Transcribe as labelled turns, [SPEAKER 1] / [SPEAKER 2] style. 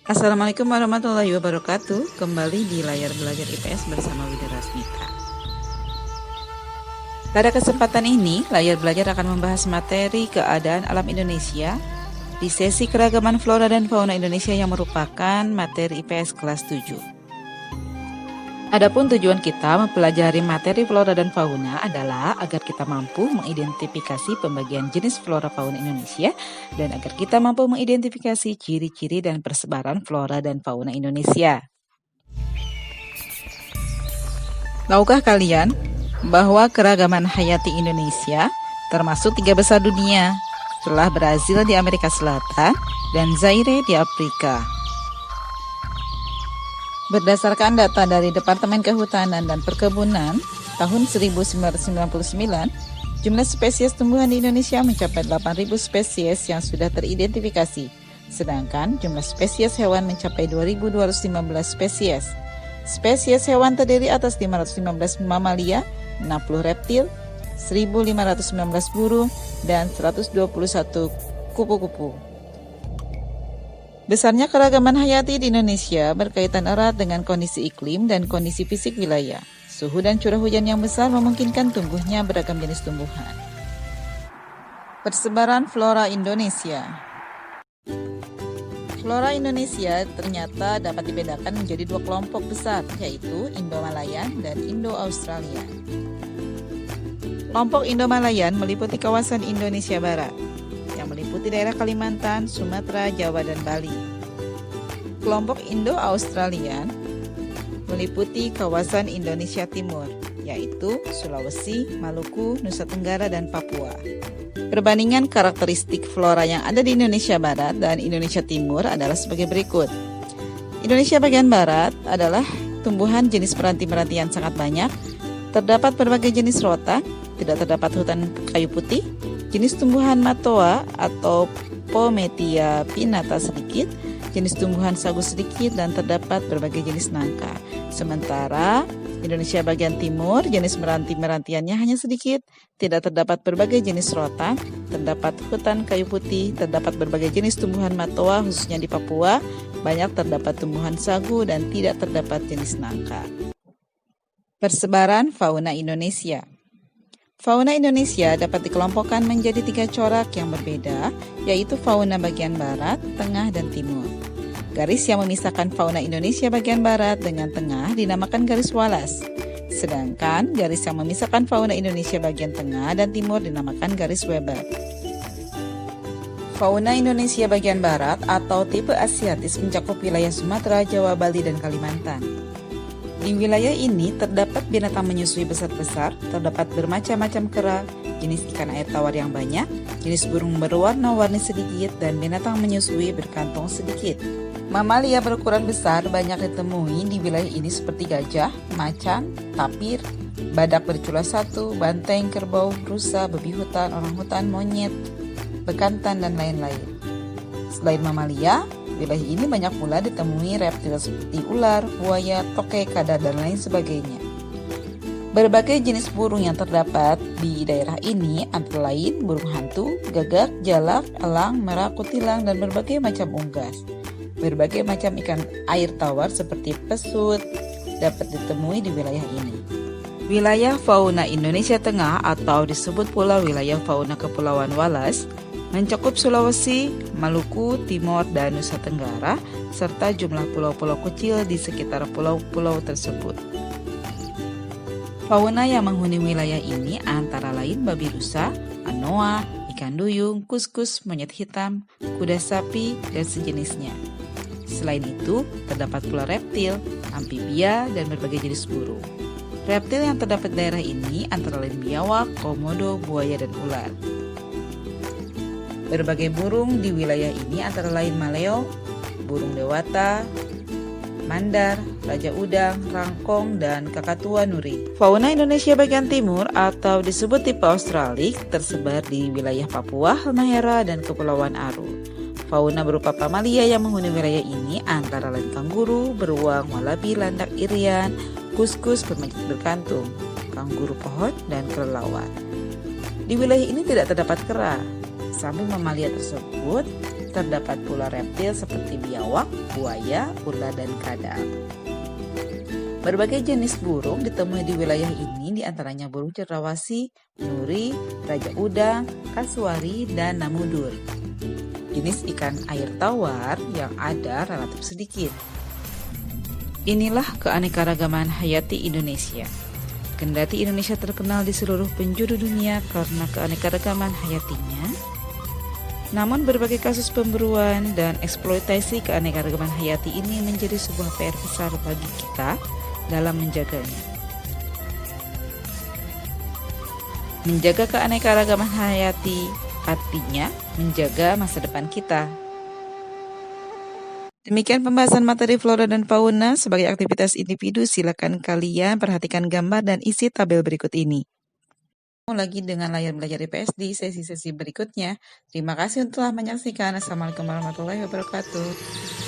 [SPEAKER 1] Assalamualaikum warahmatullahi wabarakatuh. Kembali di layar belajar IPS bersama Wida Rasmita. Pada kesempatan ini, layar belajar akan membahas materi keadaan alam Indonesia di sesi keragaman flora dan fauna Indonesia yang merupakan materi IPS kelas 7. Adapun tujuan kita mempelajari materi flora dan fauna adalah agar kita mampu mengidentifikasi pembagian jenis flora fauna Indonesia dan agar kita mampu mengidentifikasi ciri-ciri dan persebaran flora dan fauna Indonesia. Tahukah kalian bahwa keragaman hayati Indonesia termasuk 3 besar dunia setelah Brazil di Amerika Selatan dan Zaire di Afrika? Berdasarkan data dari Departemen Kehutanan dan Perkebunan tahun 1999, jumlah spesies tumbuhan di Indonesia mencapai 8.000 spesies yang sudah teridentifikasi, sedangkan jumlah spesies hewan mencapai 2.215 spesies. Spesies hewan terdiri atas 515 mamalia, 60 reptil, 1.519 burung, dan 121 kupu-kupu. Besarnya keragaman hayati di Indonesia berkaitan erat dengan kondisi iklim dan kondisi fisik wilayah. Suhu dan curah hujan yang besar memungkinkan tumbuhnya beragam jenis tumbuhan. Persebaran flora Indonesia. Flora Indonesia ternyata dapat dibedakan menjadi 2 kelompok besar, yaitu Indo-Malayan dan Indo-Australian. Kelompok Indo-Malayan meliputi kawasan Indonesia Barat, yang meliputi daerah Kalimantan, Sumatera, Jawa, dan Bali. Kelompok Indo-Australian meliputi kawasan Indonesia Timur, yaitu Sulawesi, Maluku, Nusa Tenggara, dan Papua. Perbandingan karakteristik flora yang ada di Indonesia Barat dan Indonesia Timur adalah sebagai berikut. Indonesia bagian Barat adalah tumbuhan jenis meranti-meranti yang sangat banyak, terdapat berbagai jenis rotan, tidak terdapat hutan kayu putih, jenis tumbuhan matoa atau Pometia pinnata sedikit, jenis tumbuhan sagu sedikit, dan terdapat berbagai jenis nangka. Sementara Indonesia bagian timur, jenis meranti-merantiannya hanya sedikit, tidak terdapat berbagai jenis rotan, terdapat hutan kayu putih, terdapat berbagai jenis tumbuhan matoa khususnya di Papua, banyak terdapat tumbuhan sagu, dan tidak terdapat jenis nangka. Persebaran fauna Indonesia. Fauna Indonesia dapat dikelompokkan menjadi 3 corak yang berbeda, yaitu fauna bagian barat, tengah, dan timur. Garis yang memisahkan fauna Indonesia bagian barat dengan tengah dinamakan garis Wallace, sedangkan garis yang memisahkan fauna Indonesia bagian tengah dan timur dinamakan garis Weber. Fauna Indonesia bagian barat atau tipe Asiatis mencakup wilayah Sumatera, Jawa, Bali, dan Kalimantan. Di wilayah ini terdapat binatang menyusui besar-besar, terdapat bermacam-macam kera, jenis ikan air tawar yang banyak, jenis burung berwarna-warni sedikit, dan binatang menyusui berkantong sedikit. Mamalia berukuran besar banyak ditemui di wilayah ini seperti gajah, macan, tapir, badak bercula 1, banteng, kerbau, rusa, babi hutan, orang hutan, monyet, bekantan, dan lain-lain. Selain mamalia, wilayah ini banyak pula ditemui reptil seperti ular, buaya, tokek, kadal, dan lain sebagainya. Berbagai jenis burung yang terdapat di daerah ini antara lain burung hantu, gagak, jalak, elang, merak, kutilang, dan berbagai macam unggas. Berbagai macam ikan air tawar seperti pesut dapat ditemui di wilayah ini. Wilayah fauna Indonesia Tengah atau disebut pula wilayah fauna Kepulauan Wallace mencakup Sulawesi, Maluku, Timor, dan Nusa Tenggara, serta jumlah pulau-pulau kecil di sekitar pulau-pulau tersebut. Fauna yang menghuni wilayah ini antara lain babi rusa, anoa, ikan duyung, kuskus, monyet hitam, kuda sapi, dan sejenisnya. Selain itu, terdapat pula reptil, amfibia, dan berbagai jenis burung. Reptil yang terdapat di daerah ini antara lain biawak, komodo, buaya, dan ular. Berbagai burung di wilayah ini antara lain maleo, burung dewata, mandar, raja udang, rangkong, dan kakatua nuri. Fauna Indonesia bagian timur atau disebut tipe Australik tersebar di wilayah Papua, Halmahera, dan Kepulauan Aru. Fauna berupa mamalia yang menghuni wilayah ini antara lain kanguru, beruang, walabi, landak, irian, kuskus, bermanjat berkantung, kanguru pohon, dan kelelawar. Di wilayah ini tidak terdapat kera. Samping mamalia tersebut, terdapat pula reptil seperti biawak, buaya, ular, dan kadal. Berbagai jenis burung ditemui di wilayah ini, diantaranya burung cendrawasih, nuri, raja udang, kasuari, dan namudur. Jenis ikan air tawar yang ada relatif sedikit. Inilah keanekaragaman hayati Indonesia. Kendati Indonesia terkenal di seluruh penjuru dunia karena keanekaragaman hayatinya, namun berbagai kasus pemburuan dan eksploitasi keanekaragaman hayati ini menjadi sebuah PR besar bagi kita dalam menjaganya. Menjaga keanekaragaman hayati artinya menjaga masa depan kita. Demikian pembahasan materi flora dan fauna. Sebagai aktivitas individu, silakan kalian perhatikan gambar dan isi tabel berikut ini. Lagi dengan layar belajar IPS di sesi-sesi berikutnya. Terima kasih telah menyaksikan. Assalamualaikum warahmatullahi wabarakatuh.